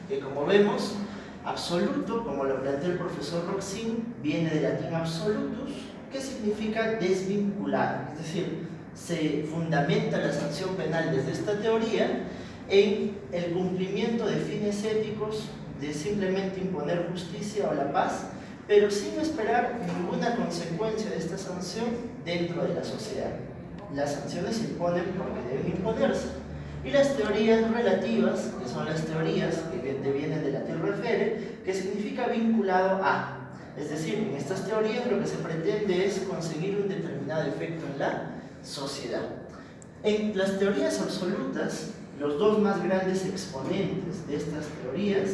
que, como vemos, absoluto, como lo planteó el profesor Roxin, viene del latín absolutus, que significa desvincular, es decir, se fundamenta la sanción penal desde esta teoría en el cumplimiento de fines éticos de simplemente imponer justicia o la paz, pero sin esperar ninguna consecuencia de esta sanción dentro de la sociedad. Las sanciones se imponen porque deben imponerse. Y las teorías relativas, que son las teorías que vienen del latín refere, que significa vinculado a. Es decir, en estas teorías lo que se pretende es conseguir un determinado efecto en la sociedad. En las teorías absolutas, los dos más grandes exponentes de estas teorías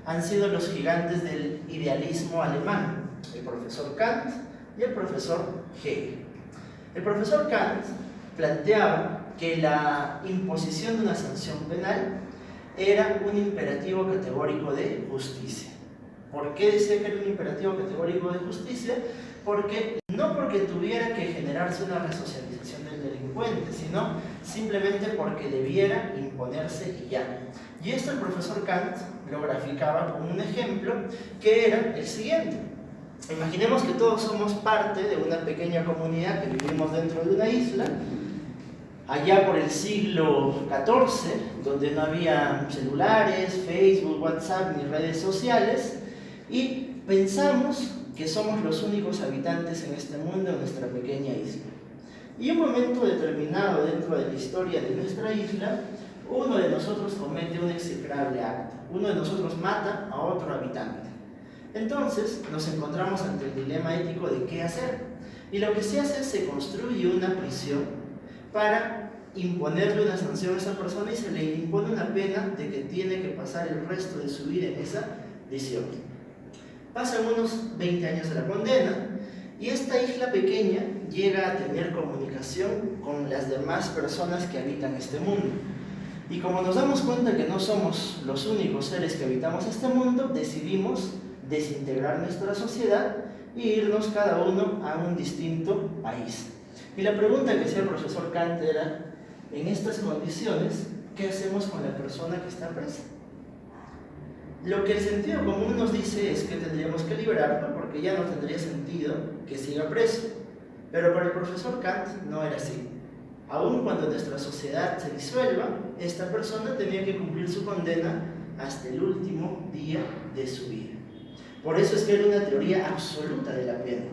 han sido los gigantes del idealismo alemán, el profesor Kant y el profesor Hegel. El profesor Kant planteaba que la imposición de una sanción penal era un imperativo categórico de justicia. ¿Por qué decía que era un imperativo categórico de justicia? No porque tuviera que generarse una resocialización del delincuente, sino simplemente porque debiera imponerse y ya. Y esto el profesor Kant lo graficaba con un ejemplo que era el siguiente. Imaginemos que todos somos parte de una pequeña comunidad que vivimos dentro de una isla, allá por el siglo XIV, donde no había celulares, Facebook, WhatsApp ni redes sociales, y pensamos que somos los únicos habitantes en este mundo, en nuestra pequeña isla. Y en un momento determinado dentro de la historia de nuestra isla, uno de nosotros comete un execrable acto, uno de nosotros mata a otro habitante. Entonces nos encontramos ante el dilema ético de qué hacer. Y lo que se hace es se construye una prisión para imponerle una sanción a esa persona y se le impone una pena de que tiene que pasar el resto de su vida en esa prisión. Pasan unos 20 años de la condena y esta isla pequeña llega a tener comunicación con las demás personas que habitan este mundo. Y como nos damos cuenta que no somos los únicos seres que habitamos este mundo, decidimos desintegrar nuestra sociedad e irnos cada uno a un distinto país. Y la pregunta que hacía el profesor Kant era, en estas condiciones, ¿qué hacemos con la persona que está presa? Lo que el sentido común nos dice es que tendríamos que liberarlo porque ya no tendría sentido que siga preso. Pero para el profesor Kant no era así. Aun cuando nuestra sociedad se disuelva, esta persona tenía que cumplir su condena hasta el último día de su vida. Por eso es que era una teoría absoluta de la pena.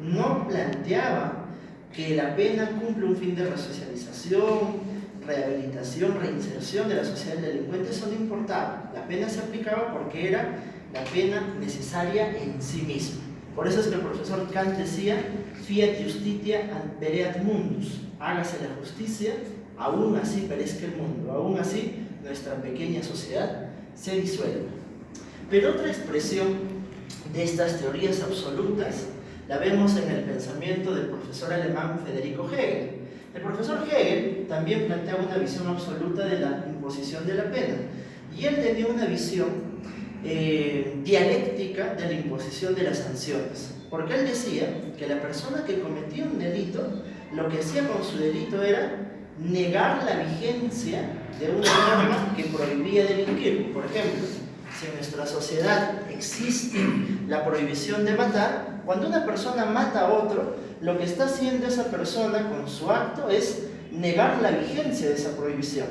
No planteaba que la pena cumple un fin de resocialización, rehabilitación, reinserción de la sociedad del delincuente. Eso no importaba. La pena se aplicaba porque era la pena necesaria en sí misma. Por eso es que el profesor Kant decía, fiat justitia pereat mundus, hágase la justicia, aún así perezca el mundo, aún así nuestra pequeña sociedad se disuelve. Pero otra expresión de estas teorías absolutas la vemos en el pensamiento del profesor alemán Federico Hegel. El profesor Hegel también planteaba una visión absoluta de la imposición de la pena, y él tenía una visión dialéctica de la imposición de las sanciones, porque él decía que la persona que cometía un delito, lo que hacía con su delito era negar la vigencia de una norma que prohibía delinquir. Por ejemplo, si en nuestra sociedad existe la prohibición de matar, cuando una persona mata a otro, lo que está haciendo esa persona con su acto es negar la vigencia de esa prohibición.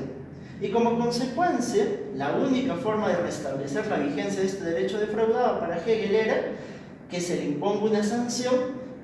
Y como consecuencia, la única forma de restablecer la vigencia de este derecho defraudado para Hegel era que se le imponga una sanción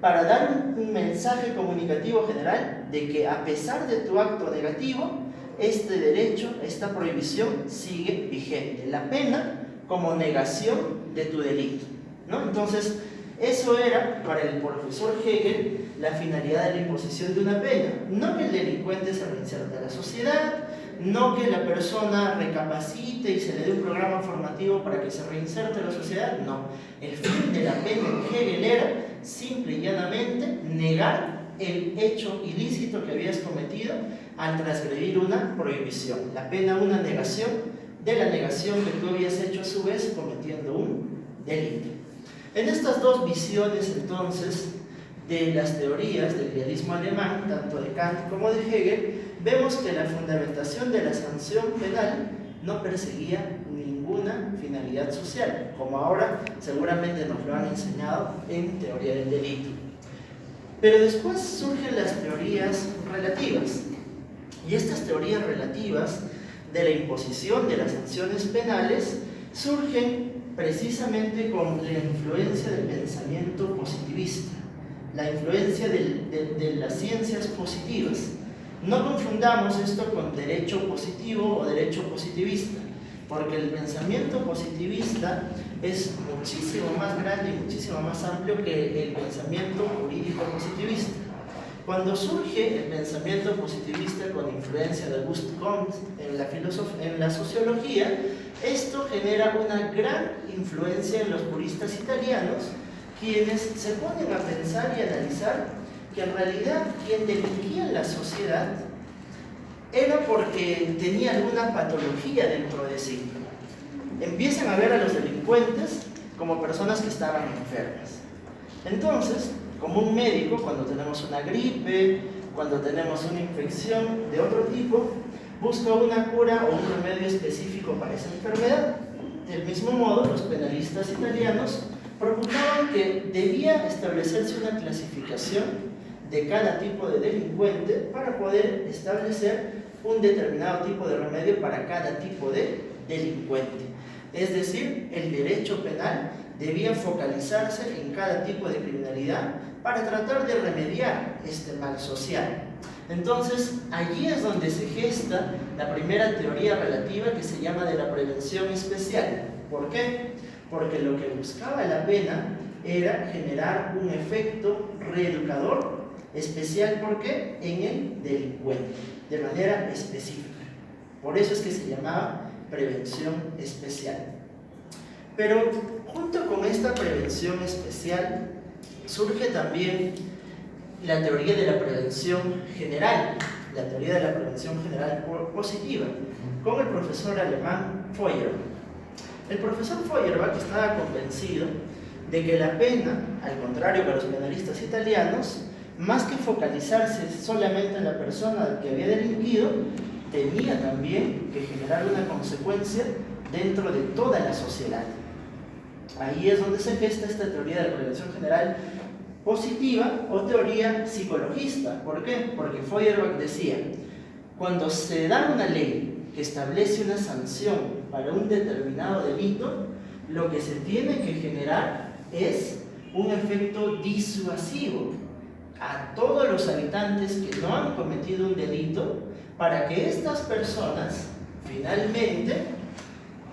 para dar un mensaje comunicativo general de que a pesar de tu acto negativo, este derecho, esta prohibición sigue vigente. La pena como negación de tu delito, ¿no? Entonces, eso era para el profesor Hegel la finalidad de la imposición de una pena. No que el delincuente se reinserte a la sociedad, no que la persona recapacite y se le dé un programa formativo para que se reinserte a la sociedad, no. El fin de la pena en Hegel era simple y llanamente negar el hecho ilícito que habías cometido al transgredir una prohibición. La pena, una negación de la negación que tú habías hecho a su vez cometiendo un delito. En estas dos visiones entonces de las teorías del idealismo alemán, tanto de Kant como de Hegel, vemos que la fundamentación de la sanción penal no perseguía ningún ninguna finalidad social, como ahora seguramente nos lo han enseñado en teoría del delito. Pero después surgen las teorías relativas, y estas teorías relativas de la imposición de las sanciones penales surgen precisamente con la influencia del pensamiento positivista, la influencia de las ciencias positivas. No confundamos esto con derecho positivo o derecho positivista, porque el pensamiento positivista es muchísimo más grande y muchísimo más amplio que el pensamiento jurídico positivista. Cuando surge el pensamiento positivista con influencia de Auguste Comte en la sociología, esto genera una gran influencia en los juristas italianos, quienes se ponen a pensar y analizar que en realidad quien delinquía en la sociedad era porque tenía alguna patología dentro de sí. Empiezan a ver a los delincuentes como personas que estaban enfermas. Entonces, como un médico, cuando tenemos una gripe, cuando tenemos una infección de otro tipo, busca una cura o un remedio específico para esa enfermedad. Del mismo modo, los penalistas italianos propugnaban que debía establecerse una clasificación de cada tipo de delincuente para poder establecer un determinado tipo de remedio para cada tipo de delincuente. Es decir, el derecho penal debía focalizarse en cada tipo de criminalidad para tratar de remediar este mal social. Entonces, allí es donde se gesta la primera teoría relativa, que se llama de la prevención especial. ¿Por qué? Porque lo que buscaba la pena era generar un efecto reeducador especial, ¿por qué? En el delincuente, de manera específica. Por eso es que se llamaba prevención especial. Pero junto con esta prevención especial surge también la teoría de la prevención general, la teoría de la prevención general positiva, con el profesor alemán Feuerbach. El profesor Feuerbach estaba convencido de que la pena, al contrario que los penalistas italianos, más que focalizarse solamente en la persona que había delinquido, tenía también que generar una consecuencia dentro de toda la sociedad. Ahí es donde se gesta esta teoría de la prevención general positiva o teoría psicologista. ¿Por qué? Porque Feuerbach decía, cuando se da una ley que establece una sanción para un determinado delito, lo que se tiene que generar es un efecto disuasivo a todos los habitantes que no han cometido un delito, para que estas personas finalmente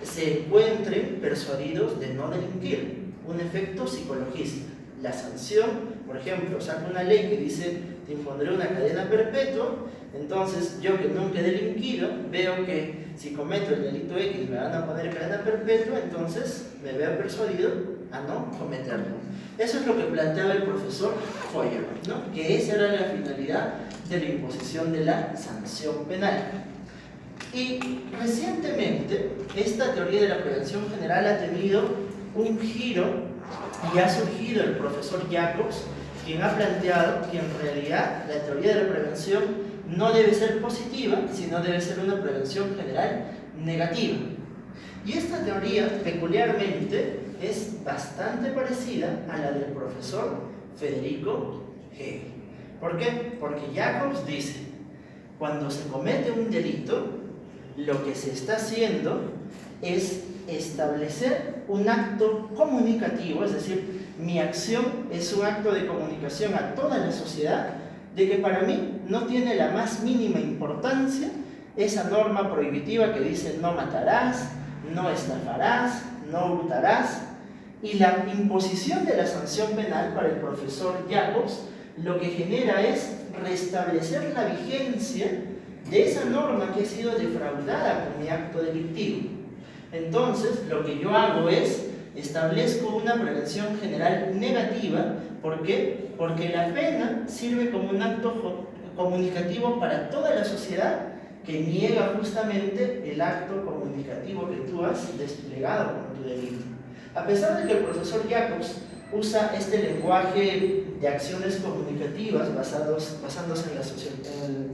se encuentren persuadidos de no delinquir. Un efecto psicologista. La sanción, por ejemplo, saca una ley que dice te impondré una cadena perpetua, entonces yo que nunca he delinquido, veo que si cometo el delito X me van a poner cadena perpetua, entonces me veo persuadido a no cometerlo. Eso es lo que planteaba el profesor Feuerbach, ¿no? Que esa era la finalidad de la imposición de la sanción penal. Y recientemente esta teoría de la prevención general ha tenido un giro y ha surgido el profesor Jacobs, quien ha planteado que en realidad la teoría de la prevención no debe ser positiva, sino debe ser una prevención general negativa. Y esta teoría peculiarmente es bastante parecida a la del profesor Federico Hegel. ¿Por qué? Porque Jacobs dice, cuando se comete un delito, lo que se está haciendo es establecer un acto comunicativo, es decir, mi acción es un acto de comunicación a toda la sociedad de que para mí no tiene la más mínima importancia esa norma prohibitiva que dice no matarás, no estafarás, no hurtarás, y la imposición de la sanción penal para el profesor Jacobs lo que genera es restablecer la vigencia de esa norma que ha sido defraudada por mi acto delictivo. Entonces, lo que yo hago es establezco una prevención general negativa. ¿Por qué? Porque la pena sirve como un acto comunicativo para toda la sociedad que niega justamente el acto comunicativo que tú has desplegado con tu delito. A pesar de que el profesor Jacobs usa este lenguaje de acciones comunicativas basándose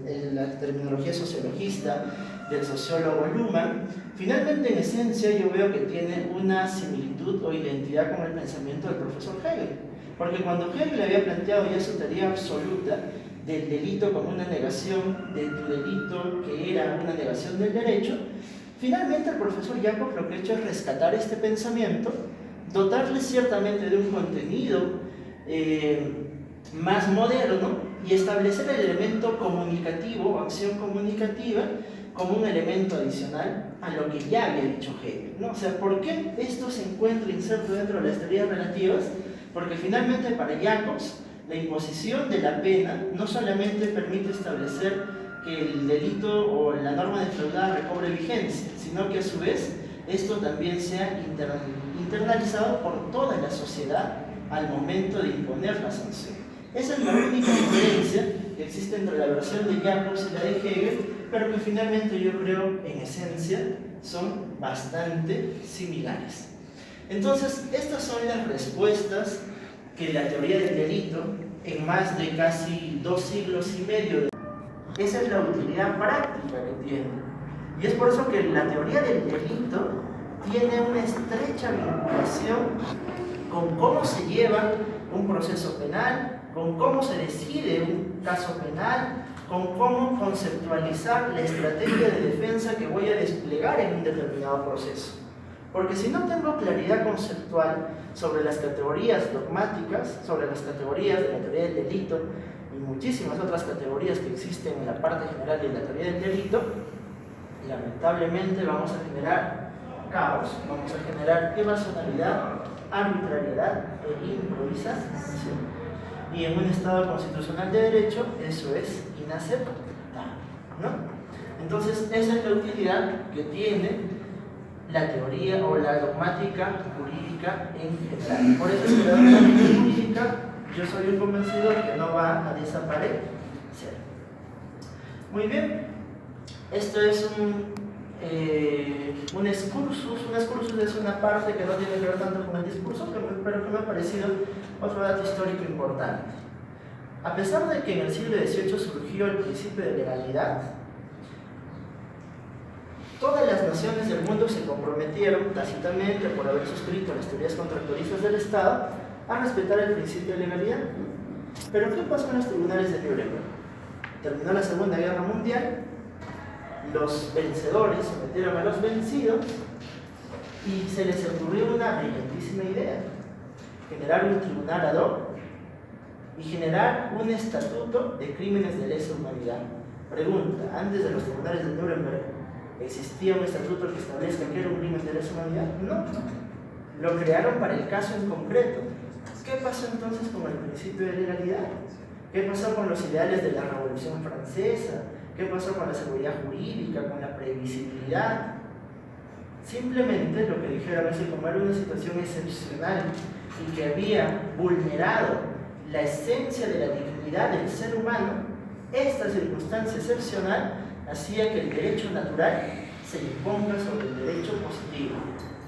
en la terminología sociologista del sociólogo Luhmann, finalmente en esencia yo veo que tiene una similitud o identidad con el pensamiento del profesor Hegel. Porque cuando Hegel había planteado ya su teoría absoluta del delito como una negación de tu delito, que era una negación del derecho, finalmente el profesor Jacob lo que ha hecho es rescatar este pensamiento, dotarle ciertamente de un contenido más moderno y establecer el elemento comunicativo o acción comunicativa como un elemento adicional a lo que ya había dicho Hegel, ¿no? O sea, ¿por qué esto se encuentra inserto dentro de las teorías relativas? Porque finalmente para Jacobs la imposición de la pena no solamente permite establecer que el delito o la norma defraudada recobre vigencia, sino que a su vez esto también sea internalizado por toda la sociedad al momento de imponer la sanción. Esa es la única diferencia que existe entre la versión de Jacobs y la de Hegel, pero que finalmente yo creo en esencia son bastante similares. Entonces, estas son las respuestas que la teoría del delito, en más de casi 2 siglos y medio, esa es la utilidad práctica que tiene. Y es por eso que la teoría del delito tiene una estrecha vinculación con cómo se lleva un proceso penal, con cómo se decide un caso penal, con cómo conceptualizar la estrategia de defensa que voy a desplegar en un determinado proceso. Porque si no tengo claridad conceptual sobre las categorías dogmáticas, sobre las categorías de la teoría del delito y muchísimas otras categorías que existen en la parte general de la teoría del delito, lamentablemente vamos a generar caos, vamos a generar irracionalidad, arbitrariedad e improvisación. Y en un Estado constitucional de derecho eso es inaceptable, ¿no? Entonces esa es la utilidad que tiene la teoría o la dogmática jurídica en general. Por eso es que la dogmática jurídica, yo soy un convencido que no va a desaparecer. Muy bien, esto es un excursus. Un excursus es una parte que no tiene que ver tanto con el discurso, pero que me ha parecido otro dato histórico importante. A pesar de que en el siglo XVIII surgió el principio de legalidad, todas las naciones del mundo se comprometieron tácitamente por haber suscrito las teorías contractualistas del Estado a respetar el principio de legalidad. Pero ¿qué pasó en los tribunales de Nuremberg? Terminó la Segunda Guerra Mundial, los vencedores sometieron a los vencidos y se les ocurrió una brillantísima idea: generar un tribunal ad hoc y generar un estatuto de crímenes de lesa humanidad. Pregunta: ¿antes de los tribunales de Nuremberg existía un estatuto que establezca que era un crimen de lesa humanidad? No, lo crearon para el caso en concreto. ¿Qué pasó entonces con el principio de legalidad? ¿Qué pasó con los ideales de la Revolución Francesa? ¿Qué pasó con la seguridad jurídica, con la previsibilidad? Simplemente lo que dijeron es que como era una situación excepcional y que había vulnerado la esencia de la dignidad del ser humano, esta circunstancia excepcional hacía que el derecho natural se imponga sobre el derecho positivo,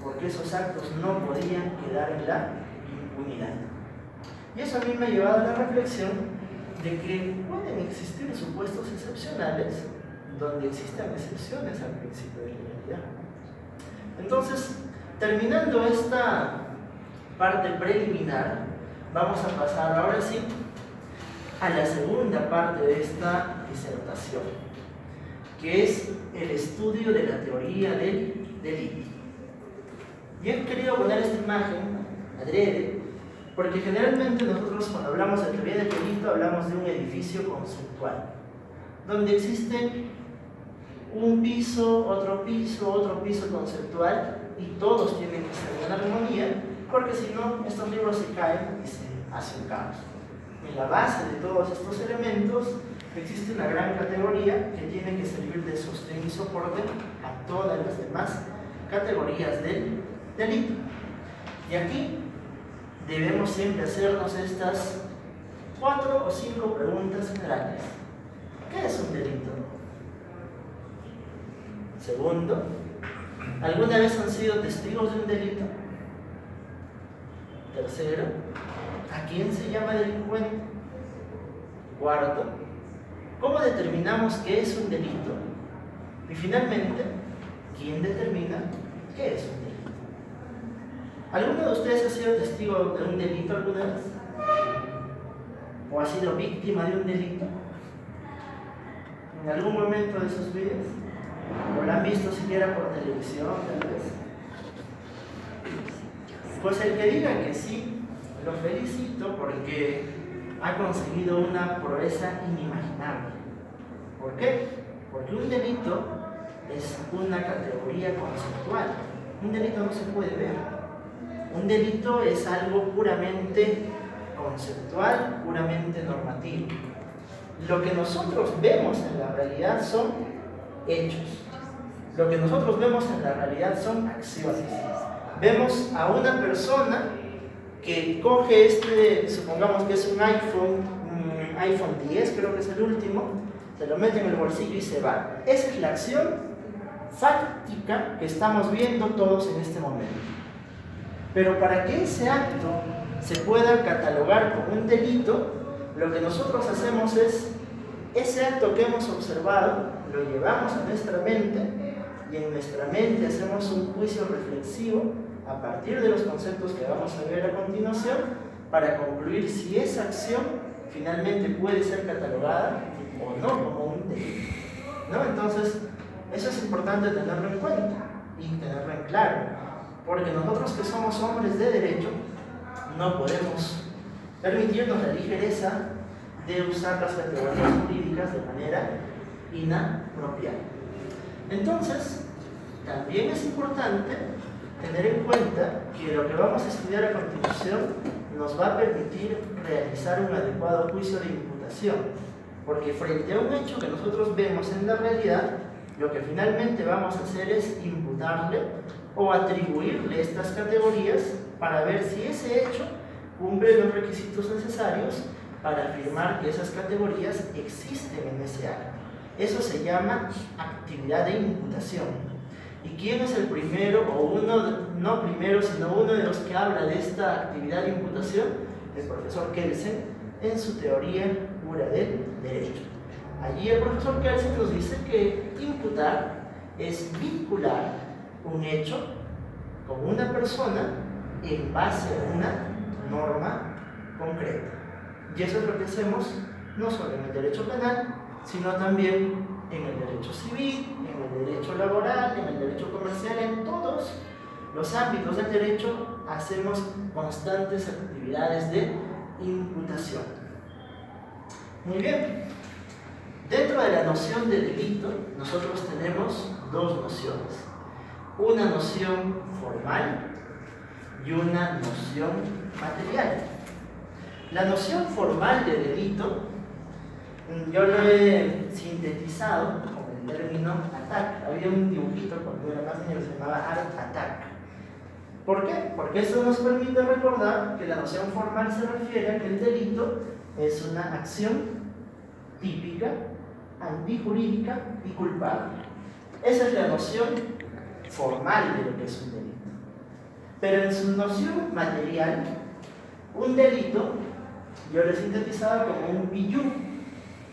porque esos actos no podían quedar en la impunidad. Y eso a mí me ha llevado a la reflexión de que pueden existir supuestos excepcionales donde existan excepciones al principio de legalidad. Entonces, terminando esta parte preliminar, vamos a pasar ahora sí a la segunda parte de esta disertación, que es el estudio de la teoría del delito. Y he querido poner esta imagen adrede porque generalmente nosotros cuando hablamos de teoría del delito hablamos de un edificio conceptual donde existe un piso, otro piso conceptual y todos tienen que ser en armonía, porque si no estos libros se caen y se hace un caos. En la base de todos estos elementos existe una gran categoría que tiene que servir de sostén y soporte a todas las demás categorías del delito. Y aquí debemos siempre hacernos estas 4 o 5 preguntas generales. ¿Qué es un delito? Segundo, ¿alguna vez han sido testigos de un delito? Tercero, ¿a quién se llama delincuente? Cuarto, ¿cómo determinamos qué es un delito? Y finalmente, ¿quién determina qué es un delito? ¿Alguno de ustedes ha sido testigo de un delito alguna vez? ¿O ha sido víctima de un delito? ¿En algún momento de sus vidas? ¿O lo han visto siquiera por televisión, tal vez? Pues el que diga que sí, lo felicito porque ha conseguido una proeza inimaginable. ¿Por qué? Porque un delito es una categoría conceptual. Un delito no se puede ver. Un delito es algo puramente conceptual, puramente normativo. Lo que nosotros vemos en la realidad son hechos. Lo que nosotros vemos en la realidad son acciones. Vemos a una persona que coge supongamos que es un iPhone 10, creo que es el último, se lo mete en el bolsillo y se va. Esa es la acción fáctica que estamos viendo todos en este momento. Pero para que ese acto se pueda catalogar como un delito, lo que nosotros hacemos es, ese acto que hemos observado, lo llevamos a nuestra mente y en nuestra mente hacemos un juicio reflexivo a partir de los conceptos que vamos a ver a continuación para concluir si esa acción finalmente puede ser catalogada o no como un delito. ¿No? Entonces, eso es importante tenerlo en cuenta y tenerlo en claro, porque nosotros que somos hombres de derecho no podemos permitirnos la ligereza de usar las categorías jurídicas de manera inapropiada. Entonces, también es importante tener en cuenta que lo que vamos a estudiar a continuación nos va a permitir realizar un adecuado juicio de imputación, porque frente a un hecho que nosotros vemos en la realidad, lo que finalmente vamos a hacer es imputarle o atribuirle estas categorías para ver si ese hecho cumple los requisitos necesarios para afirmar que esas categorías existen en ese acto. Eso se llama actividad de imputación. ¿Y quién es el primero, o uno, no primero, sino uno de los que habla de esta actividad de imputación? El profesor Kelsen, en su teoría pura del derecho. Allí el profesor Kelsen nos dice que imputar es vincular un hecho con una persona en base a una norma concreta. Y eso es lo que hacemos no solo en el derecho penal, sino también en el derecho civil, en el derecho laboral, en el derecho comercial, en todos los ámbitos del derecho hacemos constantes actividades de imputación. Muy bien. Dentro de la noción de delito, nosotros tenemos dos nociones. Una noción formal y una noción material. La noción formal de delito, yo lo he sintetizado con el término attack. Había un dibujito cuando era más niño que se llamaba Art Attack. ¿Por qué? Porque eso nos permite recordar que la noción formal se refiere a que el delito es una acción típica, antijurídica y culpable. Esa es la noción formal de lo que es un delito. Pero en su noción material, un delito, yo lo he sintetizado como un billú.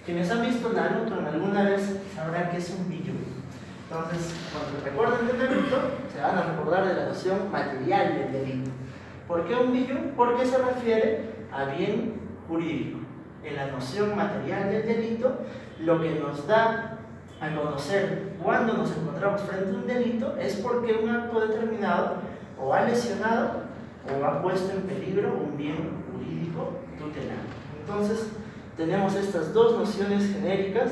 Quienes han visto Naruto en alguna vez sabrán que es un billú. Entonces, cuando recuerden de Naruto, se van a recordar de la noción material del delito. ¿Por qué un billú? Porque se refiere a bien jurídico. En la noción material del delito, lo que nos da a conocer cuando nos encontramos frente a un delito es porque un acto determinado o ha lesionado o ha puesto en peligro un bien jurídico tutelar. Entonces, tenemos estas dos nociones genéricas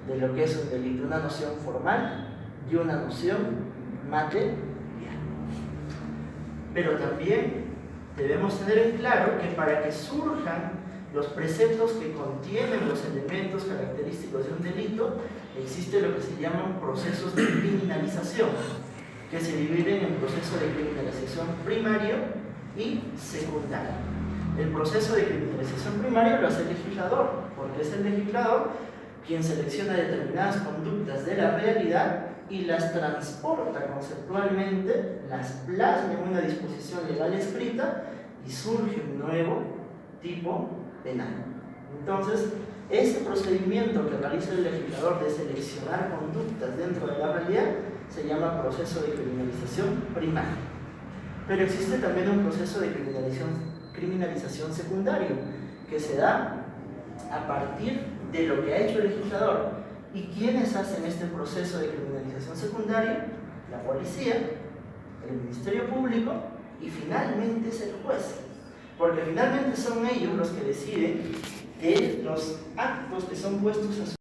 de lo que es un delito, una noción formal y una noción material. Pero también debemos tener en claro que para que surjan los preceptos que contienen los elementos característicos de un delito, existe lo que se llaman procesos de criminalización, que se dividen en proceso de criminalización primario y secundario. El proceso de criminalización primario lo hace el legislador, porque es el legislador quien selecciona determinadas conductas de la realidad y las transporta conceptualmente, las plasma en una disposición legal escrita y surge un nuevo tipo penal. Entonces, ese procedimiento que realiza el legislador de seleccionar conductas dentro de la realidad se llama proceso de criminalización primario. Pero existe también un proceso de criminalización secundario que se da a partir de lo que ha hecho el legislador. ¿Y quiénes hacen este proceso de criminalización secundaria? La policía, el Ministerio Público y finalmente es el juez. Porque finalmente son ellos los que deciden de los actos que son puestos a su